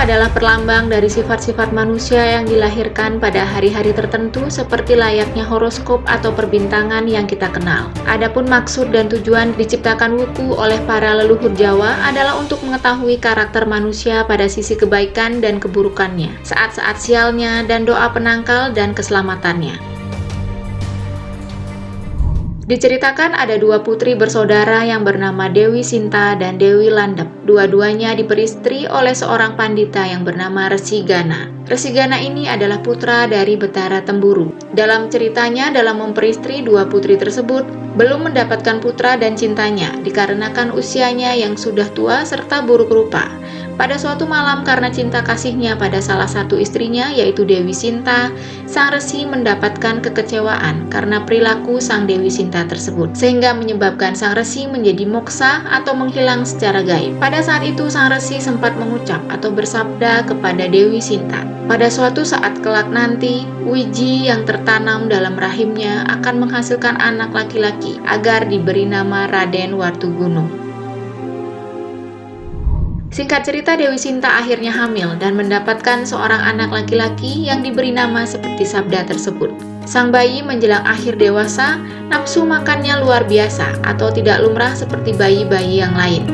adalah perlambang dari sifat-sifat manusia yang dilahirkan pada hari-hari tertentu seperti layaknya horoskop atau perbintangan yang kita kenal. Adapun maksud dan tujuan diciptakan wuku oleh para leluhur Jawa adalah untuk mengetahui karakter manusia pada sisi kebaikan dan keburukannya, saat-saat sialnya, dan doa penangkal dan keselamatannya. Diceritakan ada dua putri bersaudara yang bernama Dewi Sinta dan Dewi Landep. Dua-duanya diperistri oleh seorang pandita yang bernama Resi Gana. Resi Gana ini adalah putra dari Betara Temburu. Dalam ceritanya, dalam memperistri dua putri tersebut, belum mendapatkan putra dan cintanya dikarenakan usianya yang sudah tua serta buruk rupa. Pada suatu malam karena cinta kasihnya pada salah satu istrinya yaitu Dewi Sinta, sang resi mendapatkan kekecewaan karena perilaku sang Dewi Sinta tersebut, sehingga menyebabkan sang resi menjadi moksa atau menghilang secara gaib. Pada saat itu sang resi sempat mengucap atau bersabda kepada Dewi Sinta, pada suatu saat kelak nanti, wiji yang tertanam dalam rahimnya akan menghasilkan anak laki-laki agar diberi nama Raden Wartugunung. Singkat cerita, Dewi Sinta akhirnya hamil dan mendapatkan seorang anak laki-laki yang diberi nama seperti sabda tersebut. Sang bayi menjelang akhir dewasa, nafsu makannya luar biasa atau tidak lumrah seperti bayi-bayi yang lain.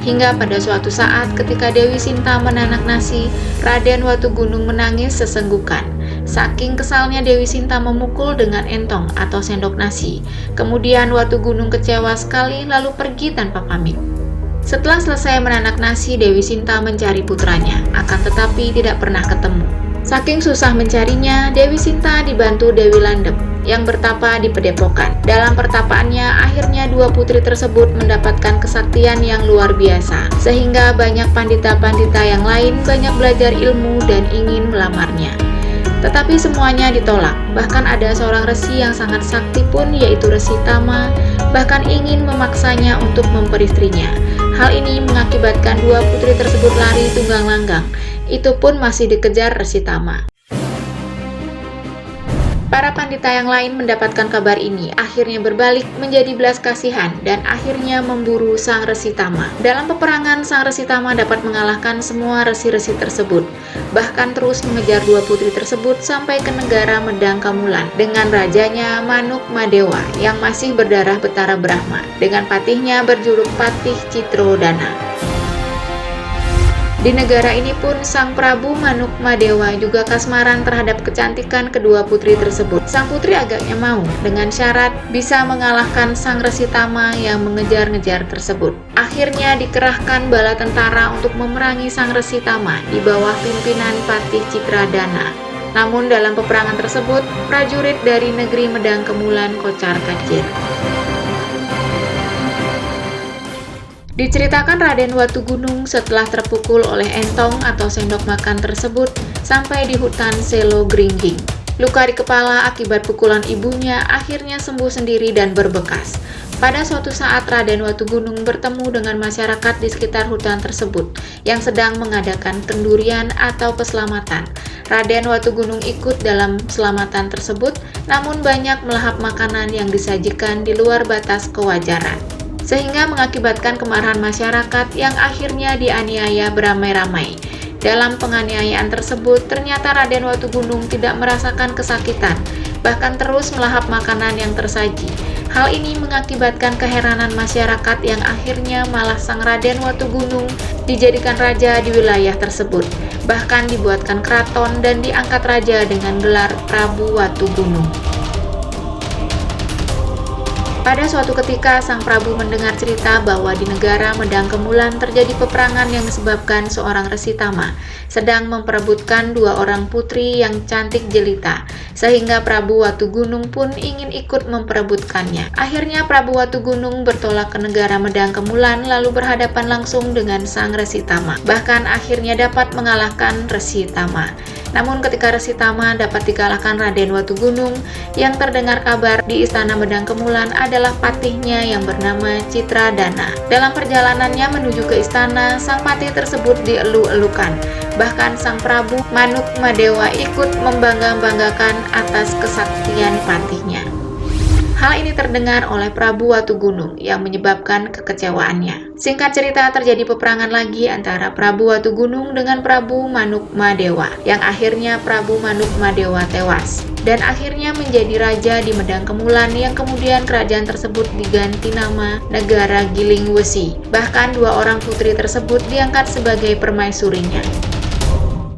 Hingga pada suatu saat ketika Dewi Sinta menanak nasi, Raden Wartugunung menangis sesenggukan. Saking kesalnya Dewi Sinta memukul dengan entong atau sendok nasi. Kemudian Wartugunung kecewa sekali lalu pergi tanpa pamit. Setelah selesai menanak nasi, Dewi Sinta mencari putranya, akan tetapi tidak pernah ketemu. Saking susah mencarinya, Dewi Sinta dibantu Dewi Landep yang bertapa di Padepokan. Dalam pertapaannya, akhirnya dua putri tersebut mendapatkan kesaktian yang luar biasa, sehingga banyak pandita-pandita yang lain banyak belajar ilmu dan ingin melamarnya. Tetapi semuanya ditolak, bahkan ada seorang resi yang sangat sakti pun yaitu Resi Tama, bahkan ingin memaksanya untuk memperistrinya. Hal ini mengakibatkan dua putri tersebut lari tunggang langgang, itu pun masih dikejar Resi Tama. Para pandita yang lain mendapatkan kabar ini, akhirnya berbalik menjadi belas kasihan dan akhirnya memburu sang Resi Tama. Dalam peperangan, sang Resi Tama dapat mengalahkan semua resi-resi tersebut, bahkan terus mengejar dua putri tersebut sampai ke negara Medang Kamulan dengan rajanya Manuk Madewa yang masih berdarah Betara Brahma, dengan patihnya berjuluk Patih Citrodana. Di negara ini pun sang Prabu Manuk Madewa juga kasmaran terhadap kecantikan kedua putri tersebut. Sang putri agaknya mau dengan syarat bisa mengalahkan sang Resi Tama yang mengejar-ngejar tersebut. Akhirnya dikerahkan bala tentara untuk memerangi sang Resi Tama di bawah pimpinan Patih Citradana. Namun dalam peperangan tersebut, prajurit dari negeri Medang Kemulan kocar-kacir. Diceritakan Raden Wartugunung setelah terpukul oleh entong atau sendok makan tersebut sampai di hutan Selo Gringging. Luka di kepala akibat pukulan ibunya akhirnya sembuh sendiri dan berbekas. Pada suatu saat Raden Wartugunung bertemu dengan masyarakat di sekitar hutan tersebut yang sedang mengadakan kendurian atau keselamatan. Raden Wartugunung ikut dalam selamatan tersebut, namun banyak melahap makanan yang disajikan di luar batas kewajaran, sehingga mengakibatkan kemarahan masyarakat yang akhirnya dianiaya beramai-ramai. Dalam penganiayaan tersebut, ternyata Raden Wartugunung tidak merasakan kesakitan, bahkan terus melahap makanan yang tersaji. Hal ini mengakibatkan keheranan masyarakat yang akhirnya malah sang Raden Wartugunung dijadikan raja di wilayah tersebut, bahkan dibuatkan keraton dan diangkat raja dengan gelar Prabu Wartugunung. Pada suatu ketika, sang Prabu mendengar cerita bahwa di negara Medang Kemulan terjadi peperangan yang disebabkan seorang Resi Tama sedang memperebutkan dua orang putri yang cantik jelita, sehingga Prabu Wartugunung pun ingin ikut memperebutkannya. Akhirnya Prabu Wartugunung bertolak ke negara Medang Kemulan lalu berhadapan langsung dengan sang Resi Tama, bahkan akhirnya dapat mengalahkan Resi Tama. Namun ketika Resi Tama dapat dikalahkan Raden Wartugunung, yang terdengar kabar di istana Medang Kemulan adalah patihnya yang bernama Citradana. Dalam perjalanannya menuju ke istana, sang patih tersebut dielu-elukan. Bahkan sang Prabu Manuk Madewa ikut membangga-banggakan atas kesaktian patihnya. Hal ini terdengar oleh Prabu Watugunung yang menyebabkan kekecewaannya. Singkat cerita, terjadi peperangan lagi antara Prabu Watugunung dengan Prabu Manukmadewa, yang akhirnya Prabu Manukmadewa tewas dan akhirnya menjadi raja di Medang Kemulan, yang kemudian kerajaan tersebut diganti nama Negara Gilingwesi. Bahkan 2 orang putri tersebut diangkat sebagai permaisurinya.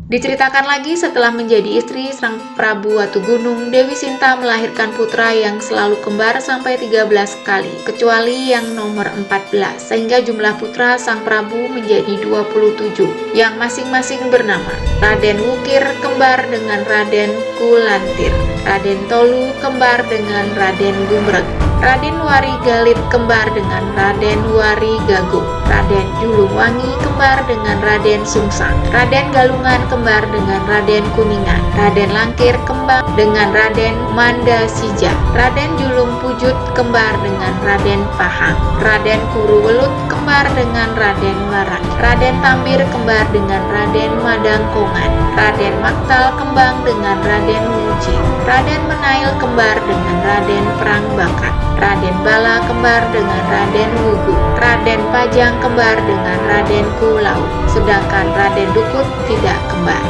Diceritakan lagi, setelah menjadi istri Sang Prabu Watugunung, Dewi Sinta melahirkan putra yang selalu kembar sampai 13 kali, kecuali yang nomor 14, sehingga jumlah putra Sang Prabu menjadi 27, yang masing-masing bernama Raden Wukir kembar dengan Raden Kulantir, Raden Tolu kembar dengan Raden Gumreg, Raden Wari Galit kembar dengan Raden Wari Gagung, Raden Julungwangi kembar dengan Raden Sungsang, Raden Galungan kembar dengan Raden Kuningan, Raden Langkir kembar dengan Raden Mandasija, Raden Julung Pujut kembar dengan Raden Pahang, Raden Kuruwelut kembar dengan Raden Warak, Raden Tambir kembar dengan Raden Madangkongan, Raden Maktal kembang dengan Raden Wuji, Raden Menail kembar dengan Raden Prangbakat, Raden Bala kembar dengan Raden Wugu, Raden Pajang kembar dengan Raden Kulau, sedangkan Raden Dukut tidak kembar.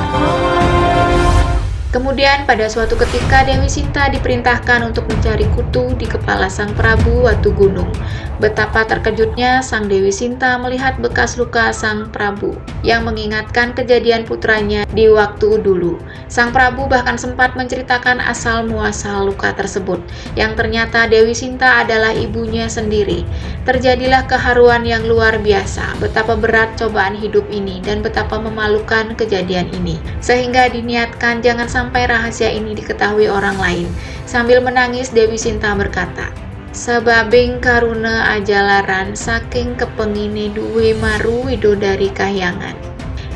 Kemudian pada suatu ketika Dewi Sinta diperintahkan untuk mencari kutu di kepala Sang Prabu Watugunung. Betapa terkejutnya Sang Dewi Sinta melihat bekas luka Sang Prabu yang mengingatkan kejadian putranya di waktu dulu. Sang Prabu bahkan sempat menceritakan asal muasal luka tersebut, yang ternyata Dewi Sinta adalah ibunya sendiri. Terjadilah keharuan yang luar biasa, betapa berat cobaan hidup ini dan betapa memalukan kejadian ini, sehingga diniatkan jangan sampai rahasia ini diketahui orang lain. Sambil menangis, Dewi Sinta berkata, "Sababing karuna ajalaran saking kepengine duwe maru widodari kahyangan,"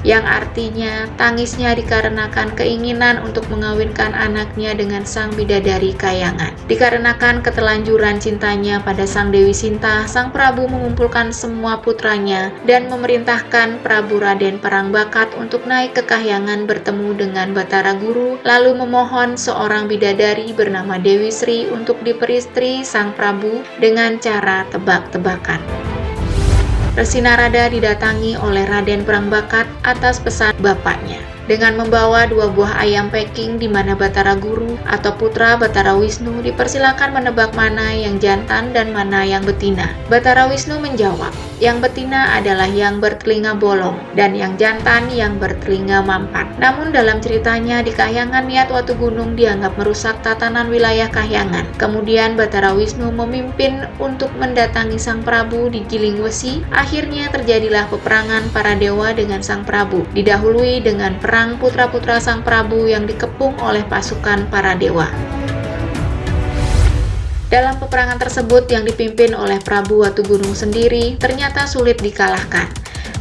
yang artinya tangisnya dikarenakan keinginan untuk mengawinkan anaknya dengan sang bidadari kayangan. Dikarenakan ketelanjuran cintanya pada Sang Dewi Sinta, Sang Prabu mengumpulkan semua putranya dan memerintahkan Prabu Raden Parangbakat untuk naik ke kahyangan bertemu dengan Batara Guru, lalu memohon seorang bidadari bernama Dewi Sri untuk diperistri Sang Prabu dengan cara tebak-tebakan. Resi Narada didatangi oleh Raden Prangbakat atas pesan bapaknya dengan membawa 2 buah ayam packing, di mana Batara Guru atau putra Batara Wisnu dipersilakan menebak mana yang jantan dan mana yang betina. Batara Wisnu menjawab, yang betina adalah yang bertelinga bolong dan yang jantan yang bertelinga mampet. Namun dalam ceritanya di Kahyangan, niat Watugunung dianggap merusak tatanan wilayah Kahyangan. Kemudian Batara Wisnu memimpin untuk mendatangi Sang Prabu di Gilingwesi. Akhirnya terjadilah peperangan para dewa dengan Sang Prabu, didahului dengan perang putra-putra Sang Prabu yang dikepung oleh pasukan para dewa. Dalam peperangan tersebut yang dipimpin oleh Prabu Watugunung sendiri, ternyata sulit dikalahkan.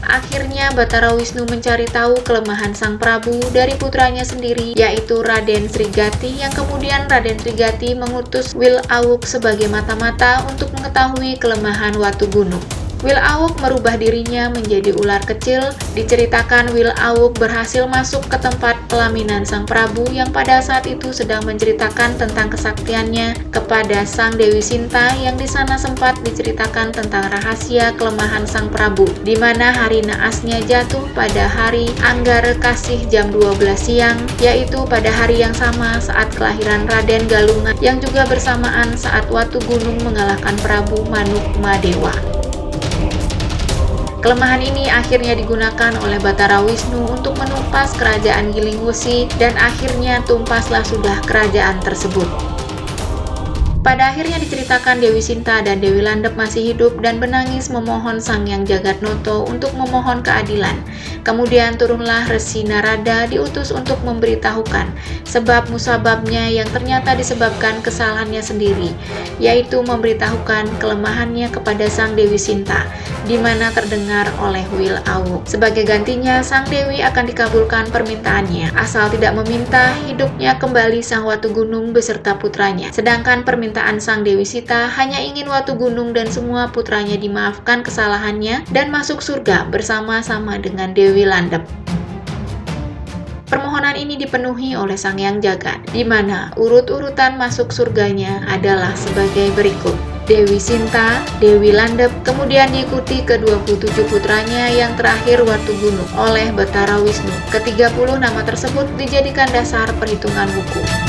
Akhirnya Batara Wisnu mencari tahu kelemahan Sang Prabu dari putranya sendiri, yaitu Raden Srigati, yang kemudian Raden Srigati mengutus Wil Awuk sebagai mata-mata untuk mengetahui kelemahan Watugunung. Wil Awuk merubah dirinya menjadi ular kecil. Diceritakan Wil Awuk berhasil masuk ke tempat pelaminan Sang Prabu yang pada saat itu sedang menceritakan tentang kesaktiannya kepada Sang Dewi Sinta, yang di sana sempat diceritakan tentang rahasia kelemahan Sang Prabu, di mana hari naasnya jatuh pada hari Anggara Kasih jam 12 siang, yaitu pada hari yang sama saat kelahiran Raden Galungan, yang juga bersamaan saat Watugunung mengalahkan Prabu Manukmadewa. Kelemahan ini akhirnya digunakan oleh Batara Wisnu untuk menumpas kerajaan Gilingwesi, dan akhirnya tumpaslah sudah kerajaan tersebut. Pada akhirnya diceritakan Dewi Sinta dan Dewi Landep masih hidup dan menangis memohon Sang Hyang Jagatnoto untuk memohon keadilan. Kemudian turunlah Resi Narada diutus untuk memberitahukan sebab musababnya yang ternyata disebabkan kesalahannya sendiri, yaitu memberitahukan kelemahannya kepada Sang Dewi Sinta, di mana terdengar oleh Wil Awuk. Sebagai gantinya, Sang Dewi akan dikabulkan permintaannya, asal tidak meminta hidupnya kembali Sang Watugunung beserta putranya. Sedangkan permintaan Sang Dewi Sinta hanya ingin Watugunung dan semua putranya dimaafkan kesalahannya dan masuk surga bersama-sama dengan Dewi Landep. Permohonan ini dipenuhi oleh Sang Hyang Jagat, di mana urut-urutan masuk surganya adalah sebagai berikut. Dewi Sinta, Dewi Landep, kemudian diikuti ke-27 putranya yang terakhir Wartugunung oleh Betara Wisnu. Ke-30 nama tersebut dijadikan dasar perhitungan hukum.